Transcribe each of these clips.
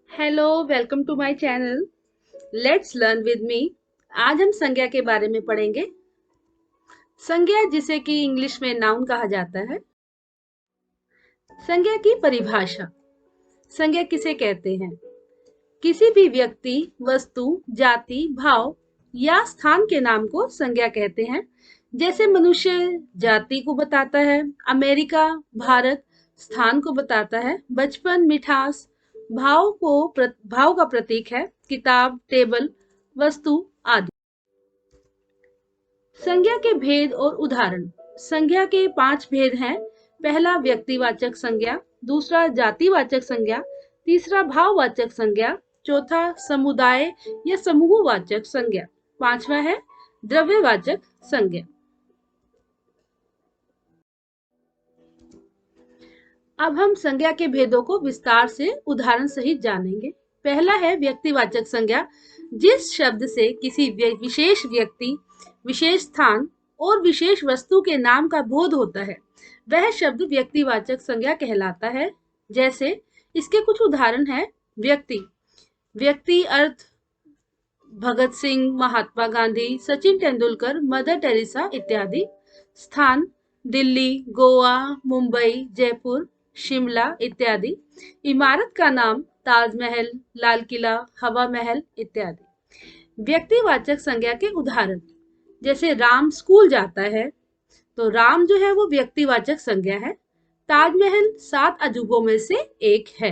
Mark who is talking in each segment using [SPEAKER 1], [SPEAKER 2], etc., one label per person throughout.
[SPEAKER 1] Hello, welcome to my channel. Let's learn with me. आज हम संज्ञा के बारे में पढ़ेंगे। संज्ञा, जिसे कि इंग्लिश में नाउन कहा जाता है। संज्ञा की परिभाषा। संज्ञा किसे कहते हैं? किसी भी व्यक्ति, वस्तु, जाति, भाव या स्थान के नाम को संज्ञा कहते हैं। जैसे मनुष्य जाति को बताता है, अमेरिका भारत स्थान को बताता है, बचपन मिठास भाव का प्रतीक है, किताब टेबल वस्तु आदि। संज्ञा के भेद और उदाहरण। संज्ञा के 5 भेद हैं। पहला व्यक्तिवाचक संज्ञा, दूसरा जातिवाचक संज्ञा, तीसरा भाववाचक संज्ञा, चौथा समुदाय या समूहवाचक संज्ञा, पांचवा है द्रव्यवाचक संज्ञा। अब हम संज्ञा के भेदों को विस्तार से उदाहरण सहित जानेंगे। पहला है व्यक्तिवाचक संज्ञा, जिस शब्द से किसी विशेष व्यक्ति, विशेष स्थान और विशेष वस्तु के नाम का बोध होता है, वह शब्द व्यक्तिवाचक संज्ञा कहलाता है। जैसे इसके कुछ उदाहरण हैं। व्यक्ति, व्यक्ति अर्थ भगत सिंह, महात्मा गांधी, सचिन तेंदुलकर, मदर टेरेसा इत्यादि। स्थान दिल्ली, गोवा, मुंबई, जयपुर, शिमला इत्यादि। इमारत का नाम ताजमहल, लाल किला, हवा महल इत्यादि। व्यक्तिवाचक संज्ञा के उदाहरण, जैसे राम स्कूल जाता है, तो राम जो है वो व्यक्तिवाचक संज्ञा है। ताजमहल 7 अजूबों में से एक है।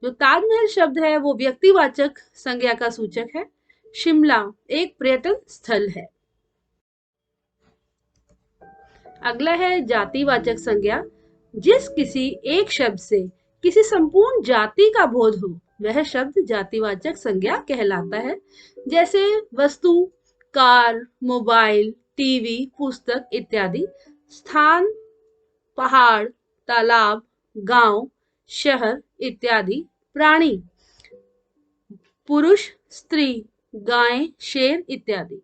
[SPEAKER 1] जो ताजमहल शब्द है वो व्यक्तिवाचक संज्ञा का सूचक है। शिमला एक पर्यटन स्थल है। अगला है जातिवाचक संज्ञा, जिस किसी एक शब्द से किसी संपूर्ण जाति का बोध हो, वह शब्द जातिवाचक संज्ञा कहलाता है। जैसे वस्तु कार, मोबाइल, टीवी, पुस्तक इत्यादि। स्थान पहाड़, तालाब, गांव, शहर इत्यादि। प्राणी पुरुष, स्त्री, गाय, शेर इत्यादि।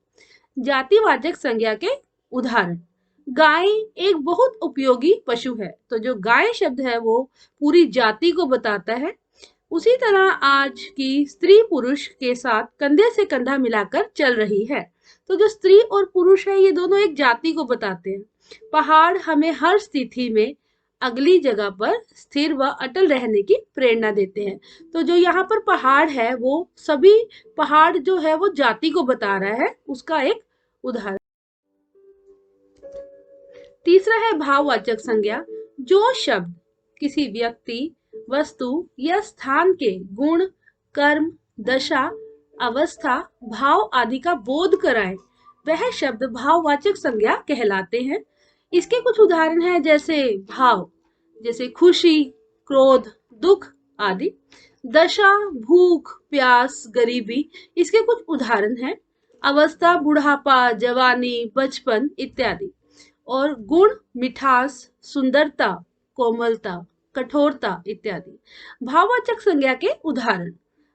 [SPEAKER 1] जातिवाचक संज्ञा के उदाहरण, गाय एक बहुत उपयोगी पशु है, तो जो गाय शब्द है वो पूरी जाति को बताता है। उसी तरह आज की स्त्री पुरुष के साथ कंधे से कंधा मिलाकर चल रही है, तो जो स्त्री और पुरुष है ये दोनों एक जाति को बताते हैं। पहाड़ हमें हर स्थिति में अगली जगह पर स्थिर व अटल रहने की प्रेरणा देते हैं। तो जो यहाँ पर पहाड़ है वो सभी पहाड़ जो है वो जाति को बता रहा है, उसका एक उदाहरण। तीसरा है भाववाचक संज्ञा, जो शब्द किसी व्यक्ति, वस्तु या स्थान के गुण, कर्म, दशा, अवस्था, भाव आदि का बोध कराए, वह शब्द भाववाचक संज्ञा कहलाते हैं। इसके कुछ उदाहरण हैं, जैसे भाव, जैसे खुशी, क्रोध, दुख आदि। दशा भूख, प्यास, गरीबी, इसके कुछ उदाहरण हैं। अवस्था बुढ़ापा, जवानी, बचपन इत्यादि। और गुण मिठास, सुंदरता, कोमलता, कठोरता इत्यादि। भाववाचक संज्ञा के उदाहरण,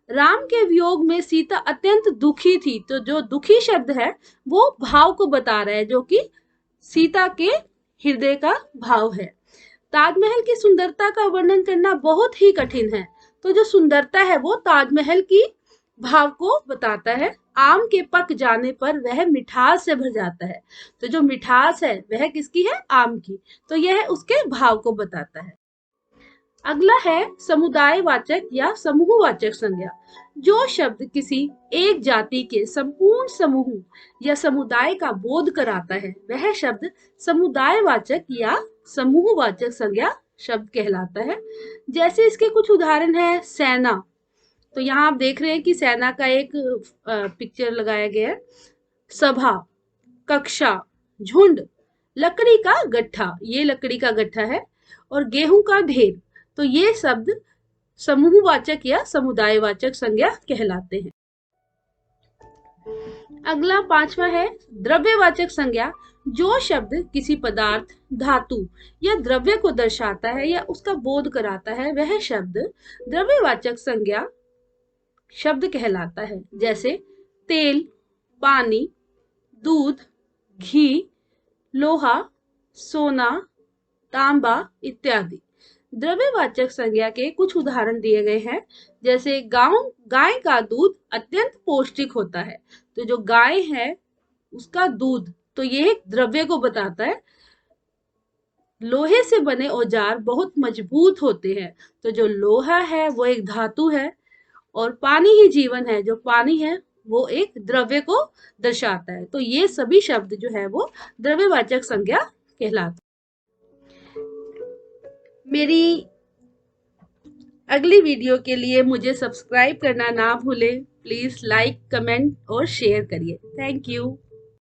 [SPEAKER 1] राम के वियोग में सीता अत्यंत दुखी थी, तो जो दुखी शब्द है वो भाव को बता रहा है, जो कि सीता के हृदय का भाव है। ताजमहल की सुंदरता का वर्णन करना बहुत ही कठिन है, तो जो सुंदरता है वो ताजमहल की भाव को बताता है। आम के पक जाने पर वह मिठास से भर जाता है, तो जो मिठास है वह किसकी है? आम की, तो यह उसके भाव को बताता है। अगला है समुदायवाचक या समूहवाचक संज्ञा, जो शब्द किसी एक जाति के संपूर्ण समूह या समुदाय का बोध कराता है, वह शब्द समुदायवाचक या समूहवाचक संज्ञा शब्द कहलाता है। जैसे इसके कुछ उदाहरण है। सेना, तो यहाँ आप देख रहे हैं कि सेना का एक पिक्चर लगाया गया है। सभा, कक्षा, झुंड, लकड़ी का गट्ठा, ये लकड़ी का गट्ठा है, और गेहूं का ढेर, तो ये शब्द समूहवाचक या समुदायवाचक संज्ञा कहलाते हैं। अगला 5वां है द्रव्यवाचक संज्ञा, जो शब्द किसी पदार्थ, धातु या द्रव्य को दर्शाता है या उसका बोध कराता है, वह शब्द द्रव्यवाचक संज्ञा शब्द कहलाता है। जैसे तेल, पानी, दूध, घी, लोहा, सोना, तांबा इत्यादि। द्रव्यवाचक संज्ञा के कुछ उदाहरण दिए गए हैं, जैसे गाय का दूध अत्यंत पौष्टिक होता है। तो जो गाय है उसका दूध, तो ये एक द्रव्य को बताता है। लोहे से बने औजार बहुत मजबूत होते हैं। तो जो लोहा है वो एक धातु है। और पानी ही जीवन है, जो पानी है वो एक द्रव्य को दर्शाता है। तो ये सभी शब्द जो है वो द्रव्यवाचक संज्ञा कहलाते हैं। मेरी अगली वीडियो के लिए मुझे सब्सक्राइब करना ना भूलें। प्लीज लाइक, कमेंट और शेयर करिए। Thank you.